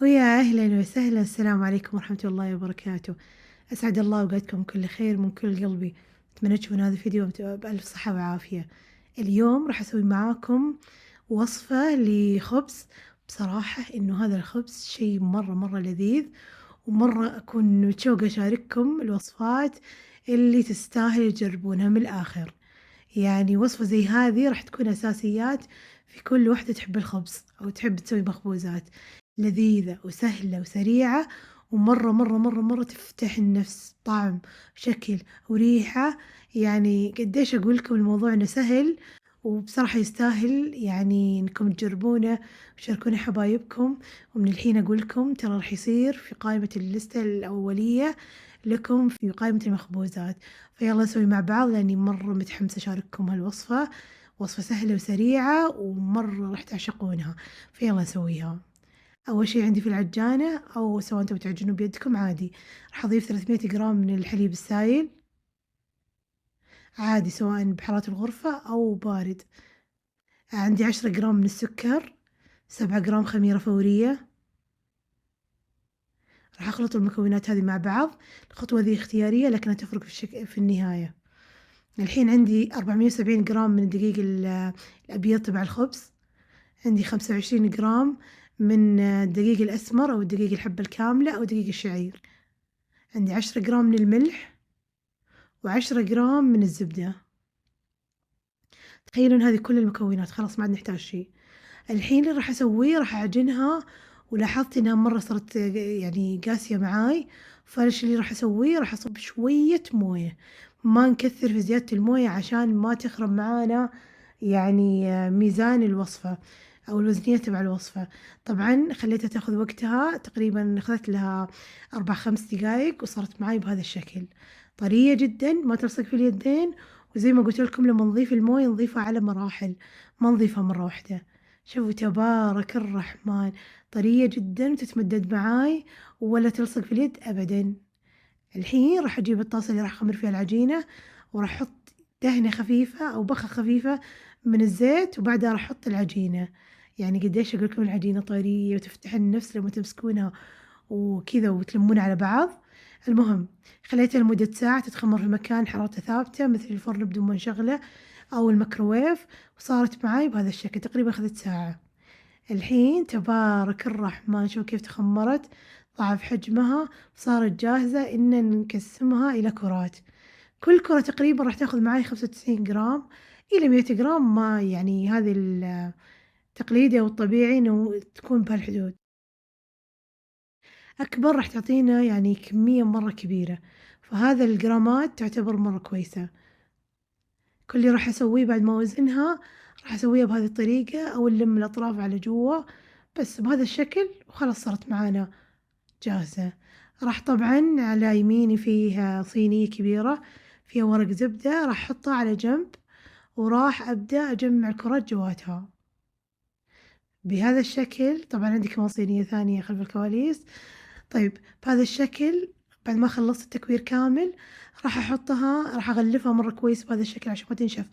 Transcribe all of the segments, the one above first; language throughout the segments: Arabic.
ويا أهلًا وسهلًا، السلام عليكم ورحمة الله وبركاته، أسعد الله أوقاتكم بكل خير من كل قلبي، أتمنى تشوفون هذا الفيديو بألف صحة وعافية. اليوم راح أسوي معاكم وصفة لخبز، بصراحة إنه هذا الخبز شي مرة لذيذ، ومرة أكون متشوقة أشارككم الوصفات اللي تستاهل تجربونها من الآخر. يعني وصفة زي هذه راح تكون أساسيات في كل وحدة تحب الخبز أو تحب تسوي مخبوزات، لذيذة وسهلة وسريعة ومرة تفتح النفس، طعم شكل وريحة. يعني قديش أقول لكم الموضوع إنه سهل، وبصراحة يستاهل يعني إنكم تجربونه وتشاركونه حبايبكم. ومن الحين أقول لكم ترى راح يصير في قائمة الليستة الأولية لكم في قائمة المخبوزات. فيلا نسوي مع بعض لأني مرة متحمسة أشارككم هالوصفة، وصفة سهلة وسريعة ومرة راح تعشقونها، فيلا نسويها. أول شي عندي في العجانة أو سواء انتم بتعجنون بيدكم عادي، راح أضيف 300 جرام من الحليب السايل عادي سواء بحرارة الغرفة أو بارد، عندي 10 جرام من السكر، 7 جرام خميرة فورية. راح أخلط المكونات هذي مع بعض، الخطوة ذي اختيارية لكنها تفرق في النهاية. الحين عندي 470 جرام من الدقيق الأبيض تبع الخبز، عندي 25 جرام من الدقيق الأسمر أو الدقيق الحبة الكاملة أو دقيق الشعير، عندي 10 جرام من الملح و10 جرام من الزبدة. تخيلوا إن هذي كل المكونات خلاص ما عاد نحتاج شي. الحين اللي راح أسويه راح أعجنها، ولاحظت إنها مرة صارت يعني قاسية معاي، فالشي اللي راح أسويه راح أصب شوية موية، ما نكثر في زيادة الموية عشان ما تخرب معانا يعني ميزان الوصفة أو الوزنية تبع الوصفة. طبعًا خليتها تاخذ وقتها تقريبًا أخذت لها 4 5 دقايق وصارت معاي بهذا الشكل، طرية جدًا ما تلصق في اليدين. وزي ما قلت لكم لما نضيف الموية نضيفها على مراحل، ما نضيفها مرة واحدة. شوفوا تبارك الرحمن، طرية جدًا وتتمدد معاي ولا تلصق في اليد أبدًا. الحين راح أجيب الطاسة اللي راح أخمر فيها العجينة، وراح أحط دهنة خفيفة أو بخة خفيفة من الزيت، وبعدها راح أحط العجينة. يعني قديش أقول لكم العجينة طرية وتفتح النفس لما تمسكونها وكذا وتلمون على بعض. المهم خليتها لمدة ساعة تتخمر في مكان حرارته ثابتة مثل الفرن بدون ما نشغله أو الميكروويف، وصارت معاي بهذا الشكل تقريبًا أخذت ساعة. الحين تبارك الرحمن شوفوا كيف تخمرت، ضاعف حجمها، صارت جاهزة إن نقسمها إلى كرات، كل كرة تقريبًا راح تاخذ معاي 95 جرام إلى 100 جرام، ما يعني هذي التقليدي أو الطبيعي إنه تكون بهالحدود. أكبر راح تعطينا يعني كمية مرة كبيرة، فهذا الجرامات تعتبر مرة كويسة. كل اللي راح أسويه بعد ما أوزنها راح أسويها بهذي الطريقة أو نلم الأطراف على جوا بس بهذا الشكل وخلاص صارت معانا جاهزة. راح طبعًا على يميني فيه صينية كبيرة فيها ورق زبدة راح أحطها على جنب، وراح أبدأ أجمع الكرات جواتها بهذا الشكل. طبعًا عندي كمان صينية ثانية خلف الكواليس. طيب بهذا الشكل بعد ما خلصت التكوير كامل راح أحطها، راح أغلفها مرة كويس بهذا الشكل عشان ما تنشف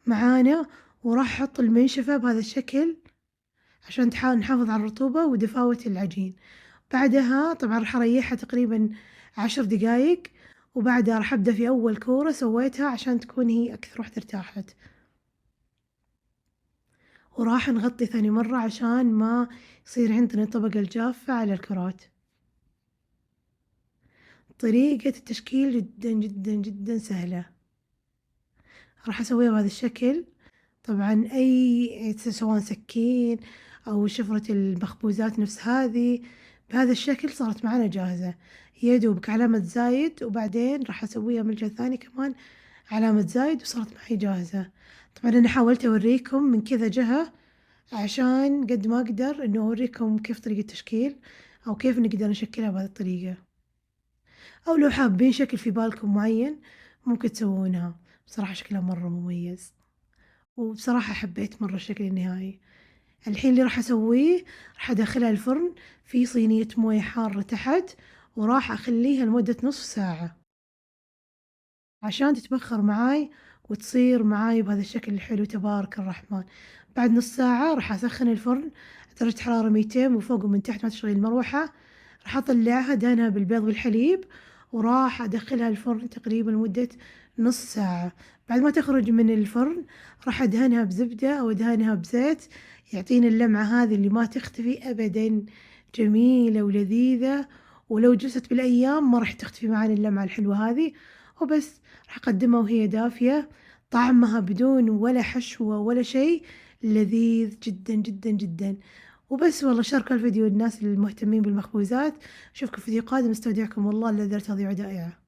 معانا، وراح أحط المنشفة بهذا الشكل عشان نحافظ على الرطوبة ودفاوة العجين. بعدها طبعًا راح أريحها تقريبًا 10 دقايق، وبعدها راح أبدأ في أول كورة سويتها عشان تكون هي أكثر واحدة ارتاحت، وراح نغطي ثاني مرة عشان ما يصير عندنا الطبقة الجافة على الكرات. طريقة التشكيل جدًا سهلة، راح أسويها بهذا الشكل. طبعًا سواء سكين أو شفرة المخبوزات نفس هذي، بهذا الشكل صارت معانا جاهزة، يا دوبك علامة زايد وبعدين راح أسويها من الجهة الثانية كمان علامة زايد وصارت معي جاهزة. طبعًا أنا حاولت أوريكم من كذا جهة عشان قد ما أقدر إنه أوريكم كيف طريقة التشكيل أو كيف نقدر نشكلها بهذه الطريقة. أو لو حابين شكل في بالكم معين ممكن تسوونها، بصراحة شكلها مرة مميز، وبصراحة حبيت مرة الشكل النهائي. الحين اللي راح أسويه راح أدخلها الفرن في صينية موية حارة تحت، وراح أخليها لمدة نصف ساعة عشان تتبخر معاي وتصير معاي بهذا الشكل الحلو تبارك الرحمن. بعد نص ساعة راح أسخن الفرن درجة حرارة 200 من فوق ومن تحت، ما تشغلين المروحة، راح أطلعها أدهنها بالبيض والحليب، وراح أدخلها الفرن تقريبًا لمدة نص ساعة، بعد ما تخرج من الفرن راح أدهنها بزبدة أو أدهنها بزيت يعطيني اللمعة هذي اللي ما تختفي أبدًا، جميلة ولذيذة، ولو جلست بالأيام ما راح تختفي معانا اللمعة الحلوة هذي، وبس راح أقدمها وهي دافية، طعمها بدون ولا حشوة ولا شي لذيذ جدًا، جدًا، جدًا. وبس والله شاركوا الفيديو للناس المهتمين بالمخبوزات، أشوفكم في فيديو قادم، استودعكم الله، لا زالت هذه دائعة.